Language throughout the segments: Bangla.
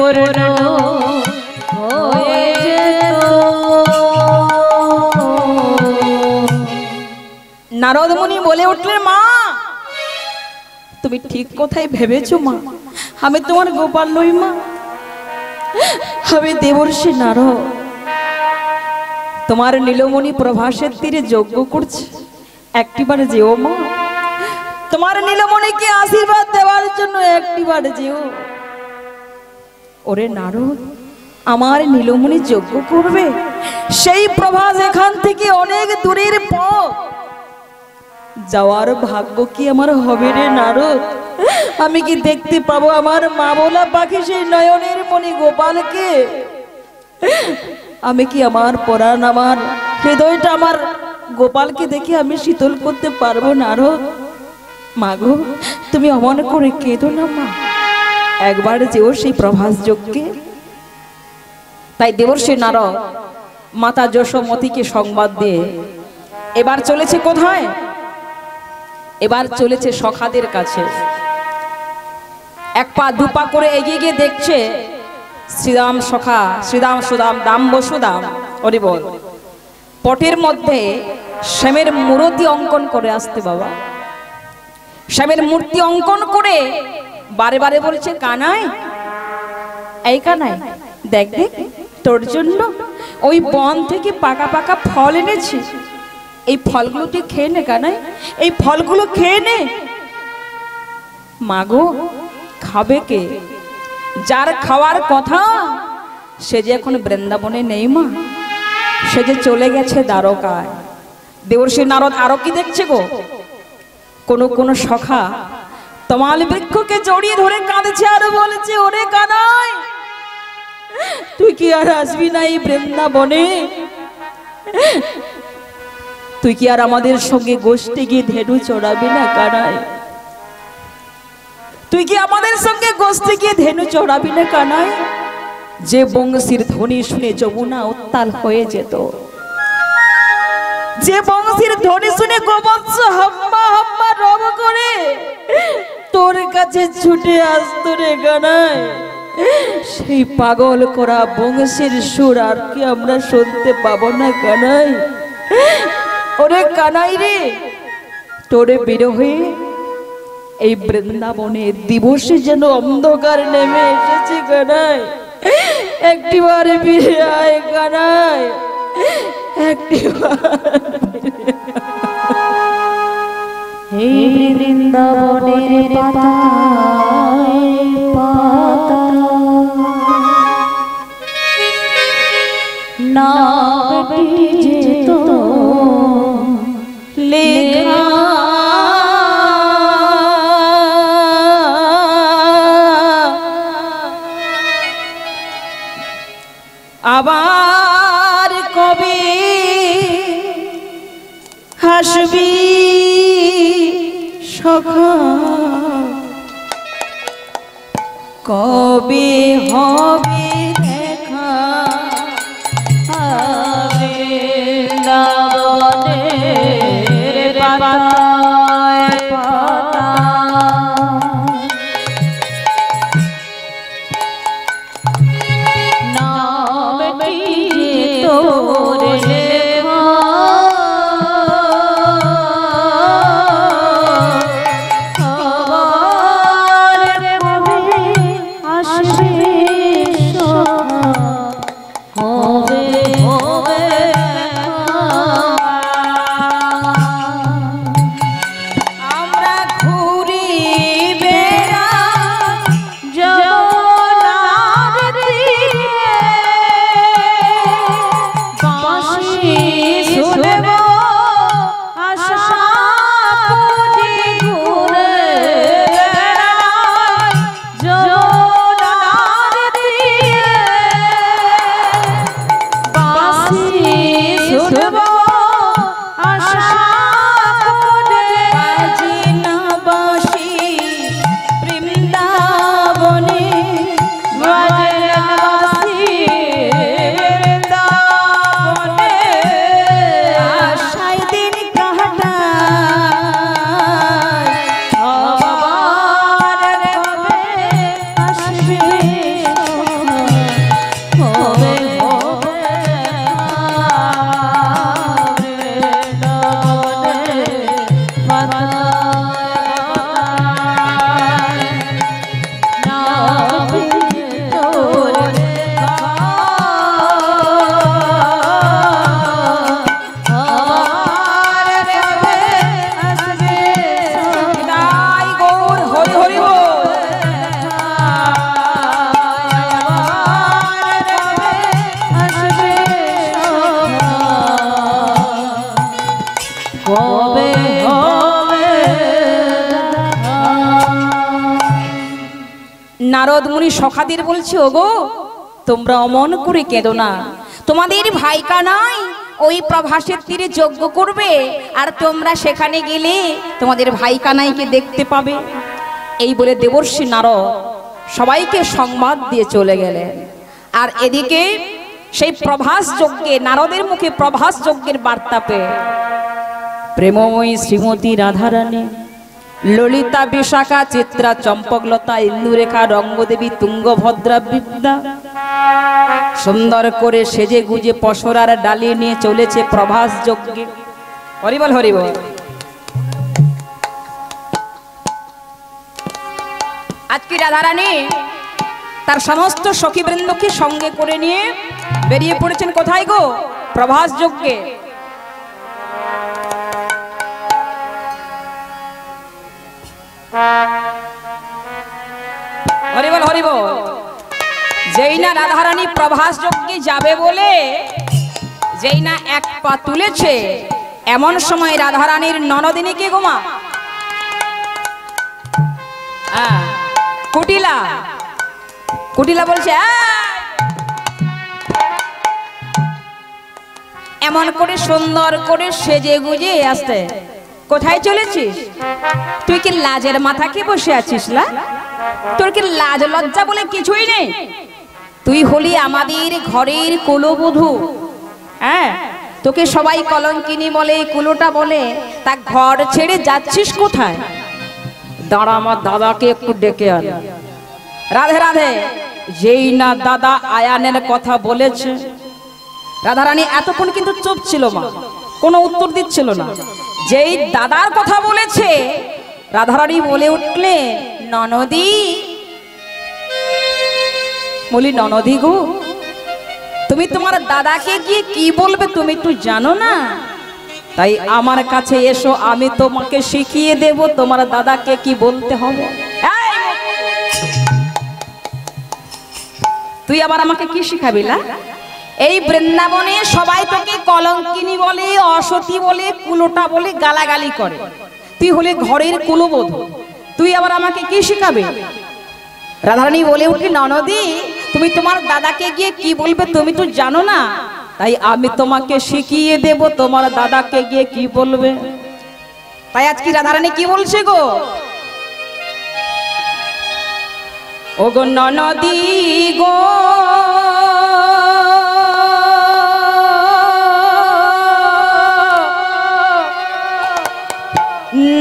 পূর্ণ হয়ে যেত। নারদ মুনি বলে উঠলেন, মা তুমি ঠিক কথাই ভেবেছো মা, আমি তোমার গোপাল নই মা, আমি দেবর্ষি নারদ। তোমার নীলমণি প্রভাসের তীরে যজ্ঞ করছে, একটিবার যেও মা, তোমার নীলমণিকে আশীর্বাদ দেওয়ার জন্য একটিবার যেও। ওরে নারদ, আমার নীলমণি যজ্ঞ করবে, সেই প্রভাস এখান থেকে অনেক দূরের পথ, যাওয়ার ভাগ্য কি আমার হবে রে নারদ? আমি কি দেখতে পাবো আমার মা বলা পাখি সেই নয়নের মণি গোপালকে? আমি কি আমার পরাণ, আমার হৃদয়টা আমার গোপালকে দেখে আমি শীতল করতে পারবো নারদ? মাগো, তুমি অমন করে কেঁদো না মা, একবার যেও সেই প্রভাস যজ্ঞে। তাই দেবর্ষি নারদ মাতা যশোমতীকে সংবাদ দিয়ে এবার চলেছে কোথায়? এবার চলেছে সখাদের কাছে। এক পা দুপা করে এগিয়ে গিয়ে দেখছে শ্রীরাম সখা, শ্রীরাম সুদাম, দাম বসুদাম, ওরে বল, পটের মধ্যে শ্যামের মূর্তি অঙ্কন করে আসতে বাবা। শ্যামের মূর্তি অঙ্কন করে বারে বারে বলছে, কানাই, এই কানাই, দেখ দেখ তোর জন্য ওই বন থেকে পাকা পাকা ফল এনেছি, এই ফলগুলো তুই খেয়ে নে কানাই, এই ফলগুলো খেয়ে নে। মাগো, খাবে কে? যার খাওয়ার কথা সে যে এখন বৃন্দাবনে নেই মা, সে যে চলে গেছে দ্বারকায়। দেবর্ষি নারদ আরো কি দেখছে গো, কোন কোন সখা তমাল বৃক্ষকে জড়িয়ে ধরে কাঁদছে আর বলছে, ওরে কানাই, তুই কি আর আসবি না এই বৃন্দাবনে? তুই কি আর আমাদের সঙ্গে গোষ্ঠী গিয়ে ধেনু চড়াবি না কানাই? তুই কি আমাদের সঙ্গে গোষ্ঠী গিয়ে ধেনু চড়াবি না কানাই? যে বংশীর ধ্বনি শুনে যমুনা উত্তাল হয়ে যেত, যে বংশীর ধ্বনি শুনে গোবৎস হাম্মা হাম্মা রব করে তোর কাছে ছুটে আসতো রে কানাই, সেই পাগল করা বংশীর সুর আর কি আমরা শুনতে পাবো না কানাই? ওরে কানাই রে, তোরে বিরহে এই বৃন্দাবনে দিবসে যেন অন্ধকার নেমে এসেছে কানাই, একটিবার ফিরে আয় কানাই, একটিবার। এই বৃন্দাবনের পাতায় পাতা নামটি যেত লেখা, আবার কবে হাসবি সখা, কবে হবে দেখা বৃন্দাবনের পাতায় পাতা নামটি তোর লেখা, আবার কবে আসবে সখা, হবে হবে দেখা নারদ মুনি সখাদের বলছে, ওগো তোমরা অমন করে কেঁদো না, তোমাদের ভাইকা নাই ওই প্রভাসের তীরে যজ্ঞ করবে, আর তোমরা সেখানে গেলে তোমাদের ভাই কানাইকে দেখতে পাবে। এই বলে দেবর্ষি নারদ সবাইকে সংবাদ দিয়ে চলে গেলেন। আর এদিকে সেই প্রভাস যজ্ঞে, নারদের মুখে প্রভাস যজ্ঞের বার্তা পেয়ে প্রেমময়ী শ্রীমতী রাধারানী, ললিতা, বিশাখা, চিত্রা, চম্পকলতা, ইন্দুরেখা, রঙ্গদেবী, তুঙ্গভদ্রা, বিদ্যা সুন্দর করে সেজে গুজে পসরার ডালিয়ে নিয়ে চলেছে প্রভাস যজ্ঞে। হরিবল হরিবল। আজকে রাধারানী তার সমস্ত সখীবৃন্দকে সঙ্গে করে নিয়ে বেরিয়ে পড়েছেন কোথায় গো? প্রভাস যজ্ঞে। হরিবল হরিবল। যেই না রাধারানী প্রভাস যজ্ঞে যাবে বলে যেই না এক পা তুলেছে, এমন সময় রাধারানীর ননদিনী কে গোমা? কুটিলা। কুটিলা বলছে, এমন করে সুন্দর করে সেজে গুজে আসতে, কোথায় চলেছিস? তুই কি লাজের মাথা কি বসে আছিস? লা, তোর কি লাজ লজ্জা বলে কিছুই নেই? তুই হলি আমাদের ঘরের কুলবধূ। হ্যাঁ, তোকে সবাই কলঙ্কিনী বলে, কুলোটা বলে, তা ঘর ছেড়ে যাচ্ছিস কোথায়? দাঁড়া, আমার দাদাকে একটু ডেকে আন। রাধে রাধে। যেই না দাদা আয়ানের কথা বলেছে, রাধারানী এতক্ষণ কিন্তু চুপ ছিল, মা কোনো উত্তর দিচ্ছিল না। যেই দাদার কথা বলেছে, রাধারানী বলে উঠলে, ননদি। বলি, ননদি গো, তুমি তোমার দাদাকে গিয়ে কি বলবে তুমি একটু জানো না? তাই আমার কাছে এসো, আমি তোমাকে শিখিয়ে দেব তোমার দাদাকে কি বলতে হবে। তুই আবার আমাকে কি শিখাবি? লা, এই বৃন্দাবনে সবাই তোকে কলঙ্কিনী বলে, অসতী বলে, কুলোটা বলে গালাগালি করে। তুই হলে ঘরের কুলবধূ, তুই আবার আমাকে কি শিখাবে? রাধারানী বলে উঠলি, ননদি, তুমি তোমার দাদাকে গিয়ে কি বলবে তুমি তো জানো না, তাই আমি তোমাকে শিখিয়ে দেব তোমার দাদাকে গিয়ে কি বলবে। তাই আজকে রাধারানী কি বলছে গো? ও গো ননদি গো,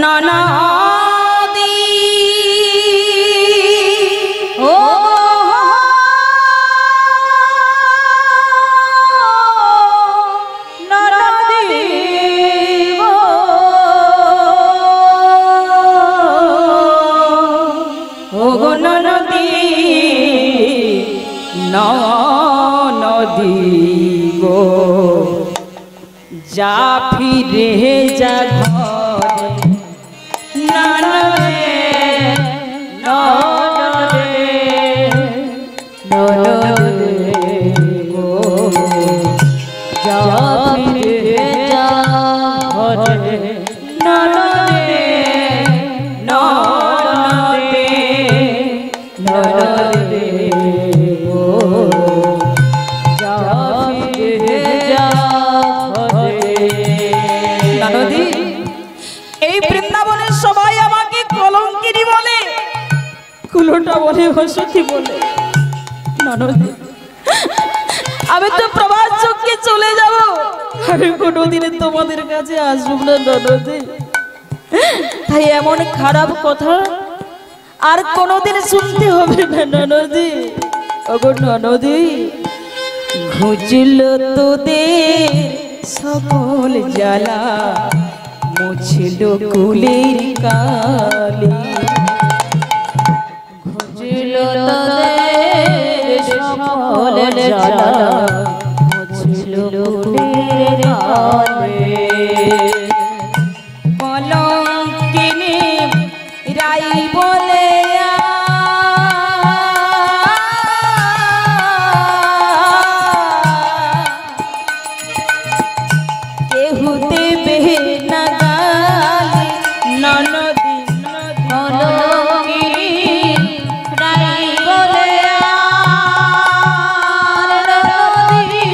ননদি ও ননদি ও গো ননদি, ননদি গো, যা ফিরে যা ঘরে, ননদে ননদে ননদে গো, যা ফিরে যা ঘরে, ননদে ননদে ননদে গো, যা ফিরে যা ঘরে। ননদি, এই বৃন্দাবনের সবাই আমাকে কলঙ্কিনী বলে, কুলোটা বলে, হসতি বলে। ননদি, আমি তো প্রভাস যজ্ঞে চলে যাব, আমি কোনোদিনে তোমাদের কাছে আসব না ননদি। তাই এমন খারাপ কথা আর কোনোদিন শুনতে হবে না ননদি। ওগো ননদি, ঘুচল তোদের সকল জ্বালা, মুছিল কুলের কালি ঘুচল তাদের সকল জ্বালা মুছিল কুলের কালি কলঙ্কিনী রাই বলে কেহু দেবে না গালি ননদী কলঙ্কিনী রাই বলে নদী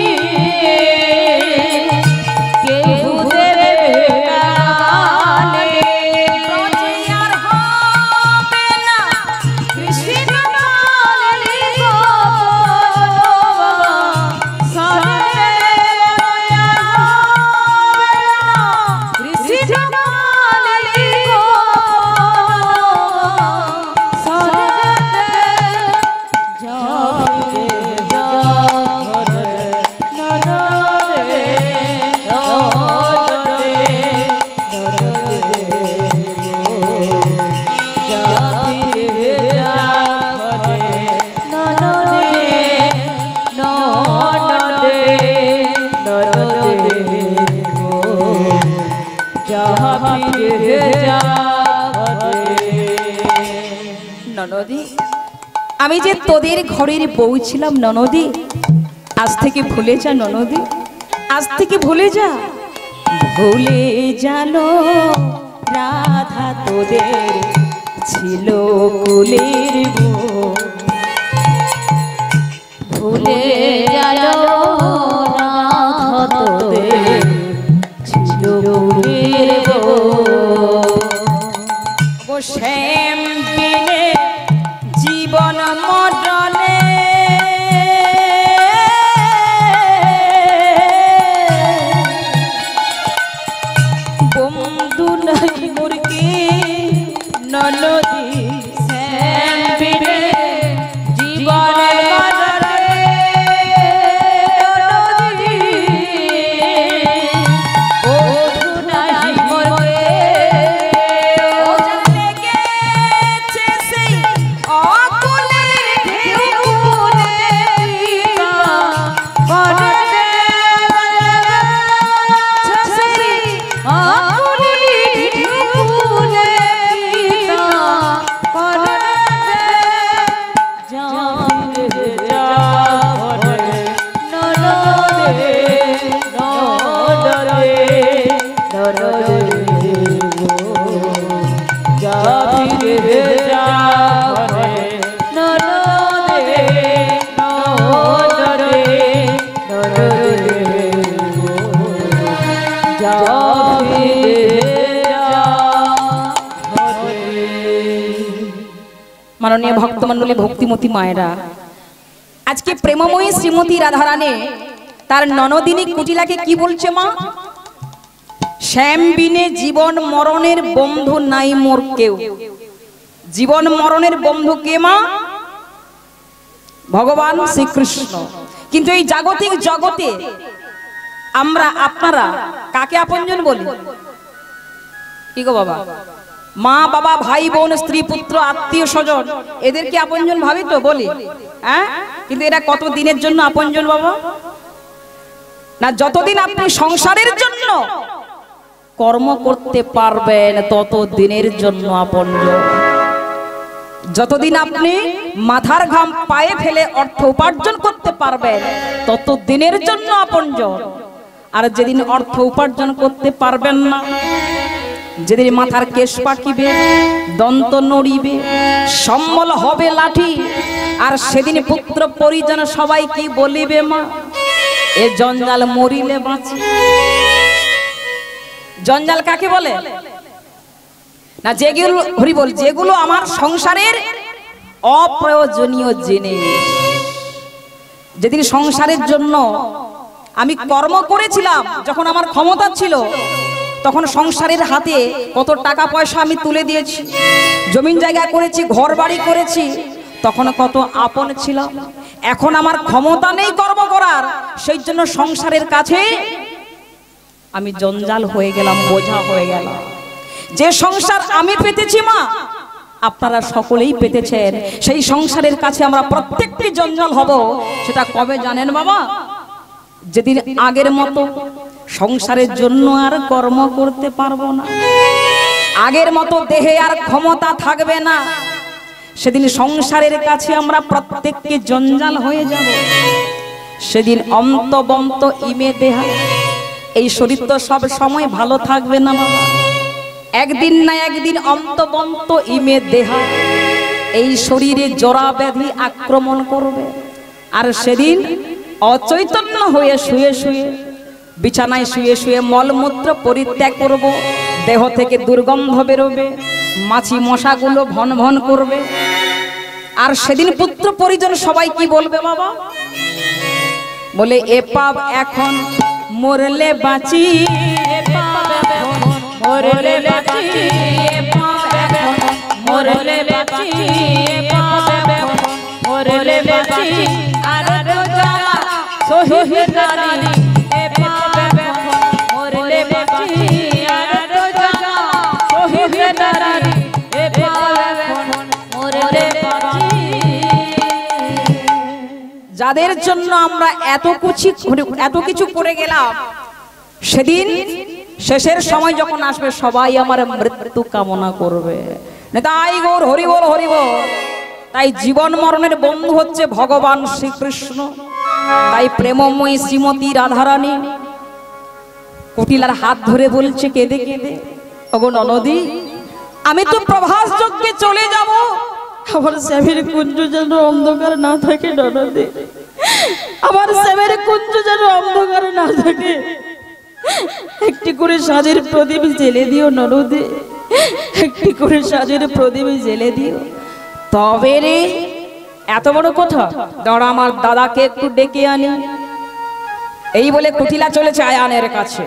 কেহু দেবে না গালি আর হবে না কৃষ্ণ কালী গো সারে কৃষ্ণ কালী গো সারে যাবে যাবে নরে ননদী আমি যে তোদের ঘরের বউ ছিলাম ননদী আজ থেকে ভুলে যা ননদী আজ থেকে ভুলে যা ভুলে জানো রাধা তোদের ছিল কুলের বউ ভুলে গেল রাধা তোদের ছিল কুলের বউ ও শ্যাম বিনে জীবন মরণে বন্ধু নাই মুরগি ননদী শ্যাম বিনে জীবন মরণে ননদী ও নাই মরে ও জানে গেছে সেই অকুলের ঢেউলে করতে ছসরি আকুলি ঢুকুলে করতে যাবে যাবে নরদে নরদে নরদে যাবে যাবে নরদে নরদে মাননীয় ভক্তমণ্ডলী ভক্তিমতী মায়েরা আজকে প্রেমময়ী শ্রীমতী রাধারানী তার ননদিনী কুটিলাকে কি বলছে মা শ্যাম বিনে জীবন মরণের বন্ধু নাই মোর কেউ জীবন মরণের বন্ধু কে মা ভগবান শ্রীকৃষ্ণ কিন্তু এই জাগতিক জগতে আমরা আপনারা কাকে আপনজন বলি কি গো বাবা মা বাবা ভাই বোন স্ত্রী পুত্র আত্মীয় স্বজন এদেরকে আপনজন ভাবি তো বলি হ্যাঁ কিন্তু এরা কত দিনের জন্য আপনজন বাবা না যতদিন আপনি সংসারের জন্য কর্ম করতে পারবেন তত দিনের জন্য আপনজন যতদিন আপনি মাথার ঘাম পায়ে ফেলে অর্থ উপার্জন করতে পারবেন তত দিনের জন্য আপনজন আর যেদিন অর্থ উপার্জন করতে পারবেন না যেদিন মাথার কেশ পাকিবে দন্ত নড়িবে সম্বল হবে লাঠি আর সেদিন পুত্র পরিজন সবাই কি বলিবে মা এ জঞ্জাল মরিলে বাঁচি জঞ্জাল কাকে বলে না যেগুলো হরি বল যেগুলো আমার সংসারের অপ্রয়োজনীয় জিনিস যেদিন সংসারের জন্য আমি কর্ম করেছিলাম যখন আমার ক্ষমতা ছিল তখন সংসারের হাতে কত টাকা পয়সা আমি তুলে দিয়েছি জমিন জায়গা করেছি ঘর বাড়ি করেছি তখন কত আপন ছিলাম এখন আমার ক্ষমতা নেই কর্ম করার সেই জন্য সংসারের কাছে আমি জঞ্জাল হয়ে গেলাম, বোঝা হয়ে গেলাম। যে সংসার আমি পেতেছি মা, আপনারা সকলেই পেতেছেন। সেই সংসারের কাছে আমরা প্রত্যেকটি জঞ্জাল হব। সেটা কবে জানেন বাবা? যেদিন আগের মতো সংসারের জন্য আর কর্ম করতে পারবো না, আগের মতো দেহে আর ক্ষমতা থাকবে না, সেদিন সংসারের কাছে আমরা প্রত্যেককে জঞ্জাল হয়ে যাব। সেদিন অন্তবন্ত ইমে দেহা, এই শরীর তো সব সময় ভালো থাকবে না বাবা। একদিন না একদিন অন্তবন্ত ইমে দেহা, এই শরীরে জরা ব্যাধি আক্রমণ করবে। আর সেদিন অচৈতন্য হয়ে শুয়ে শুয়ে, বিছানায় শুয়ে শুয়ে মলমূত্র পরিত্যাগ করব, দেহ থেকে দুর্গন্ধ বেরোবে, মাছি মশাগুলো ভন ভন করবে। আর সেদিন পুত্র পরিজন সবাই কি বলবে বাবা? বলে এ পাপ এখন মরলে বাঁচি, মরলে বাঁচি, মরলে বাঁচি, মরলে বাঁচি, আর শহীদ নারী মরলে বাঁচি, আর শহীদ নারী মরলে বাঁচি। যাদের জন্য আমরা এত কিছু করে গেলাম, সেদিন শেষের সময় যখন আসবে সবাই আমার মৃত্যু কামনা করবে। তাই গৌর হরি বল, হরি বল। তাই জীবন মরণের বন্ধু হচ্ছে ভগবান শ্রীকৃষ্ণ। তাই প্রেমময়ী শ্রীমতী রাধারানী কুটিলার হাত ধরে বলছে কেঁদে কেঁদে, ওগো ননদী, আমি তো প্রভাস যজ্ঞে চলে যাব, আমার স্বামীর কুঞ্জ যেন অন্ধকার না থাকে ননদী, আমার স্বামীর কুঞ্জ যেন অন্ধকার না থাকে। একটি করে সাজের প্রদীপ জেলে দিও ননদী, একটি করে সাজের প্রদীপ জেলে দিও। তবে রে, এত বড় কথা, দাঁড়া আমার দাদাকে একটু ডেকে আনি। এই বলে কুটিলা চলেছে আয়ানের কাছে।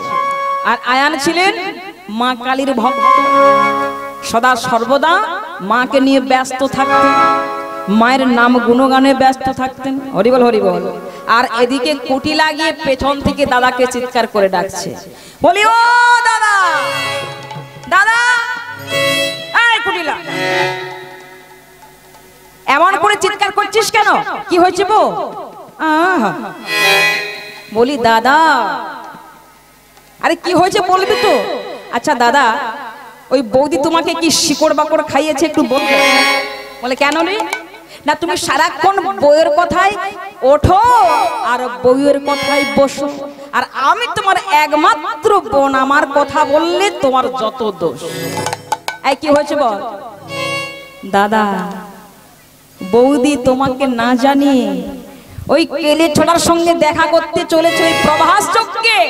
আর আয়ান ছিলেন মা কালীর ভক্ত, সদা সর্বদা মাকে নিয়ে ব্যস্ত থাকতেন, মায়ের নাম গুণগানে ব্যস্ত থাকতেন। হরিবল হরিবল। আর এদিকে কুটিলা গিয়ে পেছন থেকে দাদাকে চিৎকার করে ডাকছে, বলি ও দাদা, দাদা, এই কুটিলা, এমন করে চিৎকার করছিস কেন? কি হয়েছে বো? বলি দাদা, আরে কি হয়েছে বলবি তো? আচ্ছা দাদা, ওই বৌদি তোমাকে কি শিকড় বাকড় খাইয়েছে একটু বলবে? বলে কেন রে? না তুমি সারাক্ষণ বউয়ের কথাই ওঠো আর বউয়ের কথাই বসো, আর আমি তোমার একমাত্র বোন, আমার কথা বললে তোমার যত দোষ। এই কি হয়েছে বল? দাদা, বৌদি তোমাকে না জানিয়ে ওই কেলে ছোড়ার সঙ্গে দেখা করতে চলেছে ওই প্রভাস যজ্ঞে।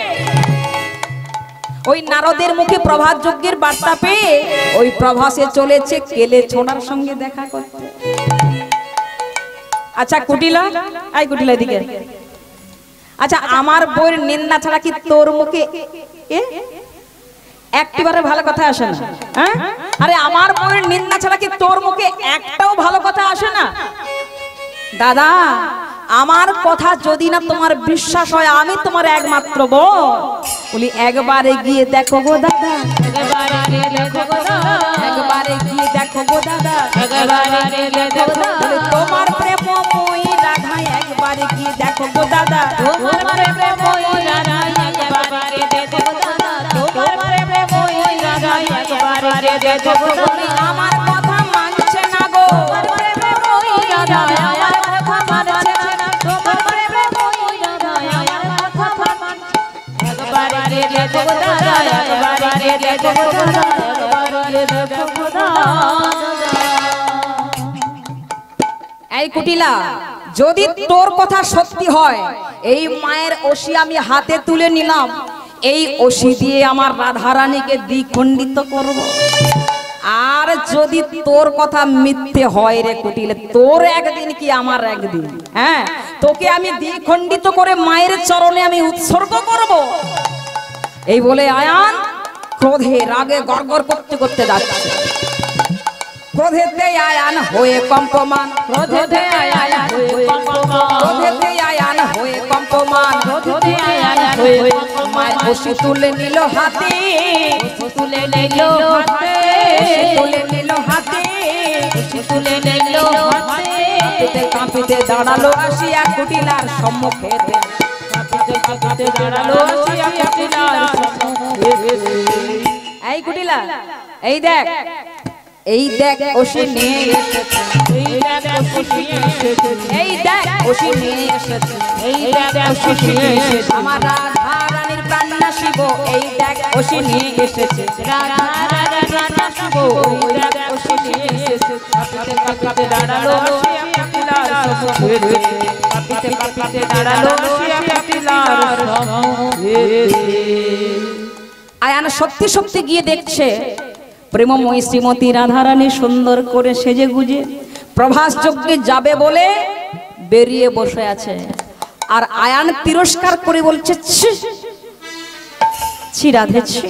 ওই নারদের মুখে প্রভাস যজ্ঞের বার্তা পেয়ে ওই প্রভাসে চলেছে কেলে ছোড়ার সঙ্গে দেখা করতে। আচ্ছা কুটিলা, এই কুটিলা এদিকে। আচ্ছা আমার বউয়ের নিন্দা ছাড়া কি তোর মুখে একটিবারে ভালো কথা আসে না? হ্যাঁ, আরে আমার বউয়ের নিন্দা ছাড়া কি তোর মুখে একটাও ভালো কথা আসে না? দাদা, আমার কথা যদি না তোমার বিশ্বাস হয়, আমি তোমার একমাত্র বোন, বলি একবারে গিয়ে দেখো গো দাদা, একবারে গিয়ে দেখো গো দাদা, একবারে গিয়ে দেখো গো দাদা, একবারে গিয়ে দেখো গো দাদা, তোমার প্রেমময়ী রাধা একবারে গিয়ে দেখো গো দাদা, তোমার প্রেমময়ী রাধা একবারে দেখো গো দাদা, তোমার প্রেমময়ী রাধা একবারে দেখো গো দাদা। আমার কথা মানছে না গো, তোমার প্রেমময়ী রাধা আমার কথা মানছে না, তোমার প্রেমময়ী রাধা আমার কথা মানছে। একবারে দেখো গো দাদা, একবারে দেখো গো দাদা, একবারে দেখো গো দাদা। এই কুটিলা, যদি তোর কথা সত্যি হয়, এই মায়ের ওষি আমি হাতে তুলে নিলাম, এই ওষি দিয়ে আমার রাধারানীকে দ্বিখণ্ডিত করব। আর যদি তোর কথা মিথ্যে হয় রে কুটিলে, তোর একদিন কি আমার একদিন, হ্যাঁ, তোকে আমি দ্বিখণ্ডিত করে মায়ের চরণে আমি উৎসর্গ করব। এই বলে আয়ান ক্রোধে রাগে গড়গড় করতে করতে যাচ্ছে। ক্রোধেতে আয়ান হয়ে কম্পমান, ক্রোধেতে আয়ান হয়ে কম্পমান, ক্রোধেতে আয়ান হয়ে কম্পমান, অপমান রোধে আয়ান হয়ে মায়ের বসি তুলে নিল হাতে, তুলে নিল হাতে, তুলে নিল হাতে, তুলে নিল হাতে, কাঁপিতে কাঁপিতে দাঁড়ালো আসিয়া কুটিলার সম্মুখে, কাঁপিতে কাঁপিতে দাঁড়ালো আসিয়া কুটিলার সম্মুখে। এই কুটিলা, এই দেখ, এই দেখ ওসি নিয়ে এসেছে, এই দেখ ওসি নিয়ে এসেছে, এই দেখ ওসি নিয়ে এসেছে, এই দেখ ওসি নিয়ে এসেছে, আমার রাধা রানীর প্রাণ নাসিব, এই দেখ ওসি নিয়ে এসেছে, রাধা রানীর প্রাণ নাসিব, এই দেখ ওসি নিয়ে এসেছে। কাঁপিতে কাঁপিতে দাঁড়ালো আসিয়া কুটিলার সম্মুখে, কাঁপিতে কাঁপিতে দাঁড়ালো আসিয়া কুটিলার সম্মুখে। আয়ান সত্যি সত্যি গিয়ে দেখছে প্রেমময়ী শ্রীমতী রাধারানী সুন্দর করে সেজে গুজে প্রভাস যজ্ঞে যাবে বলে বেরিয়ে বসে আছে। আর আয়ান তিরস্কার করে বলছে, ছি ছি রাধে ছি,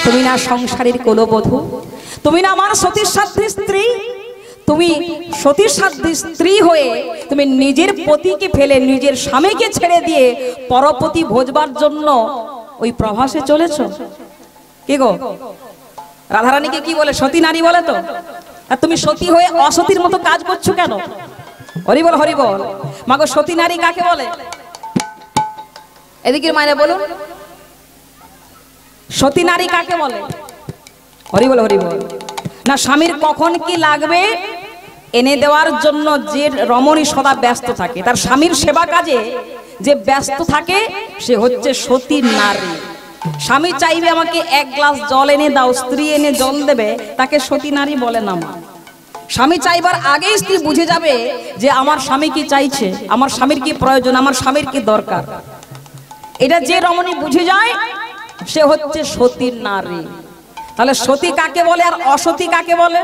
তুমি না সংসারের কুলবধূ, তুমি না আমার সতীর সাধ্যী স্ত্রী, তুমি সতীর সাধ্যী স্ত্রী হয়ে তুমি নিজের পতিকে ফেলে নিজের স্বামীকে ছেড়ে দিয়ে পরপতি ভোজবার জন্য ওই প্রভাসে চলেছো। কি গো, রাধারানীকে কি বলে, সতী নারী বলে তো? আর তুমি সতী হয়ে অসতীর মতো কাজ করছো কেন? হরিবল হরিবল। মাগো সতী নারী কাকে বলে? এদিকে মায়েরা বলুন, সতী নারী কাকে বলে? হরিবল হরিবল। না স্বামীর কখন কি লাগবে এনে দেওয়ার জন্য যে রমণী সদা ব্যস্ত থাকে, তার স্বামীর সেবা কাজে যে ব্যস্ত থাকে সে হচ্ছে সতী নারী। স্বামী চাইবে আমাকে এক গ্লাস জল এনে দাও, স্ত্রী এনে জল দেবে, তাকে সতী নারী বলে না মা। স্বামী চাইবার আগেই স্ত্রী বুঝে যাবে যে আমার স্বামী কি চাইছে, আমার স্বামীর কি প্রয়োজন, আমার স্বামীর কি দরকার। এটা যে রমণী বুঝে যায় সে হচ্ছে সতী নারী। তাহলে সতী কাকে বলে আর অসতী কাকে বলে?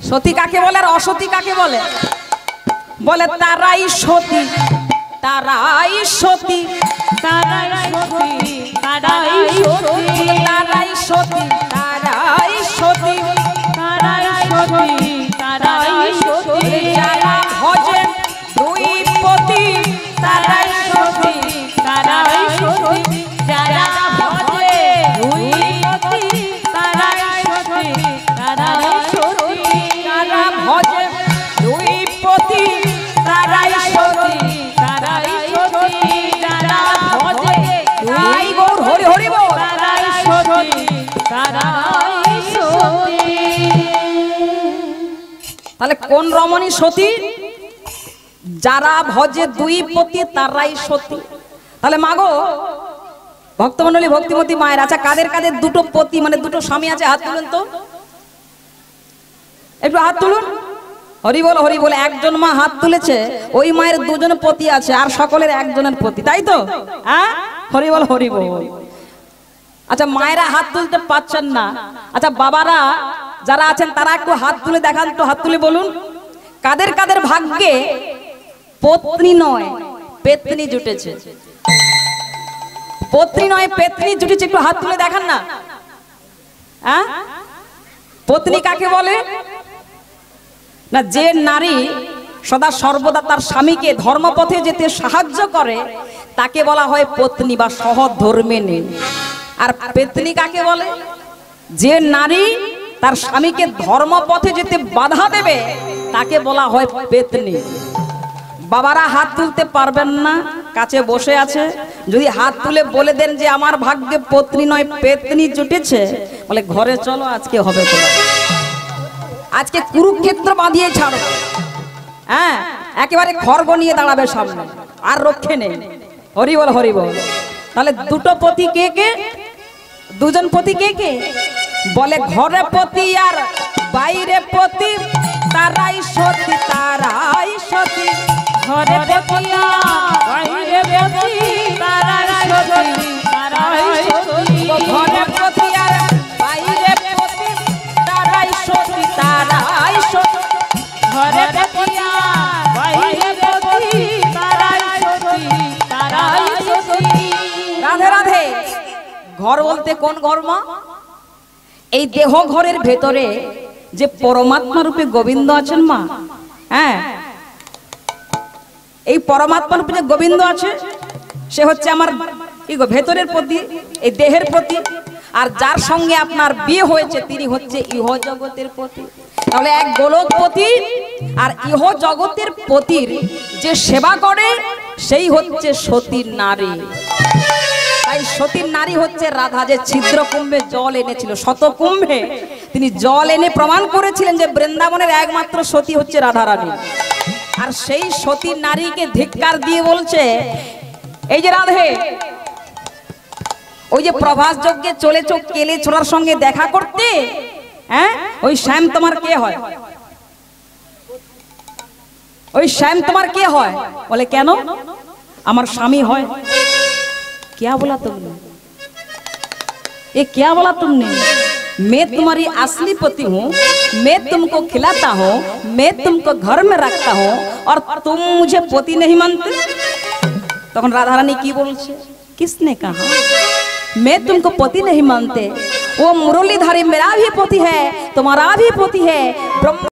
সতী কাকে বলে আর অসতী কাকে বলে? বলে তারাই সতী, তারাই সতী, তারাই সতী, তারাই সতী, তারাই সতী, তারাই সতী, তারাই সতী, তারাই সতী, যারা ভজে দুই পতি, তারাই সতী, তারাই সতী, যারা ভজে দুই পতি, তারাই সতী, তারাই সতী, যারা ভজে দুই পতি, তারাই সতী, তারাই সতী, যারা ভজে তাই গৌর হরি হরি বল। তারাই সতী, তারাই সতী। তাহলে কোন রমণী সতী? যারা ভজে দুই পতি তারাই সতী। তাহলে মাগো ভক্তমণ্ডলী ভক্তিমতী মায়ের, আচ্ছা কাদের কাদের দুটো পতি মানে দুটো স্বামী আছে হাত তুলুন তো, একটু হাত তুলুন। হরি বল হরি বল। একজন মা হাত তুলেছে, ওই মায়ের দুজন পতি আছে আর সকলের একজনের পতি, তাই তো? হ্যাঁ, হরি বল হরি বল। আচ্ছা মায়েরা হাত তুলতে পারছেন না, আচ্ছা বাবারা যারা আছেন তারা একটু হাত তুলে দেখান তো, হাত তুলে বলুন কাদের কাদের ভাগ্যে পত্নী নয় পেতনি জুটেছে। পত্নী নয় পেতনি জুটেছে, একটু হাত তুলে দেখান না। হ্যাঁ, পত্নী কাকে বলে? না যে নারী সদা সর্বদা তার স্বামীকে ধর্মপথে যেতে সাহায্য করে তাকে বলা হয় পত্নী বা সহধর্মিণী। আর পেতনি কাকে বলে? যে নারী তার স্বামীকে ধর্মপথে যেতে বাধা দেবে তাকে বলা হয় পেতনি। বাবারা হাত তুলতে পারবেন না, কাছে বসে আছে, যদি হাত তুলে বলে দেন যে আমার ভাগ্যে পত্নী নয় পেতনি জুটেছে, বলে ঘরে চলো আজকে হবে তো, আজকে কুরুক্ষেত্র বাঁধিয়ে ছাড়ো। হ্যাঁ, একেবারে খড়গ নিয়ে দাঁড়াবে সামনে, আর রক্ষে নেই। হরি বল হরি বল। তাহলে দুটো পতি কে কে? দুজন পতি কে কে? বলে ঘরে পতি আর বাইরে পতি, তারাই সতী, তারাই সতী, ঘরে পতি বাইরে পতি, তারাই সতী, তারাই সতী, ঘরে পতি আর বাইরে পতি, তারাই সতী, তারাই সতী, ঘরে পতি বাইরে পতি, তারাই সতী, তারাই সতী। রাধে রাধে। ঘর বলতে কোন ঘর মা? এই দেহ ঘরের ভেতরে যে পরমাত্মা রূপে গোবিন্দ আছেন মা। হ্যাঁ, এই পরমাত্মা রূপে যে গোবিন্দ আছে সে হচ্ছে আমার কি গো ভেতরের প্রতি, এই দেহের প্রতি। আর যার সঙ্গে আপনার বিয়ে হয়েছে তিনি হচ্ছে ইহ জগতের প্রতি। তাহলে এক গোলকপতি আর ইহ জগতের পতির যে সেবা করে সেই হচ্ছে সতীর নারী। তাই সতীর নারী হচ্ছে রাধা, যে ছিদ্র কুম্ভে জল এনেছিল, শত কুম্ভে তিনি জল এনে প্রমাণ করেছিলেন যে বৃন্দাবনের একমাত্র সতী হচ্ছে রাধারানী। আর সেই সতীর নারীকে ধিক্কার দিয়ে বলছে, এই যে রাধে, ওই যে প্রভাস যজ্ঞে চলেছ কেলে ছোড়ার সঙ্গে দেখা করতে, হ্যাঁ ওই শ্যাম তোমার কে হয়? ওই শ্যাম তোমার কে হয়? বলে কেন? আমার স্বামী হয়। क्या बोला तुमने? ये क्या बोला तुमने? मैं तुम्हारी असली पति हूँ, मैं तुमको खिलाता हूँ, मैं तुमको घर में रखता हूँ और तुम मुझे पति नहीं मानते। तो राधा रानी की बोलছে, किसने कहा मैं तुमको पति नहीं मानते? वो मुरलीधारी मेरा भी पति है, तुम्हारा भी पति है, ब्रह्म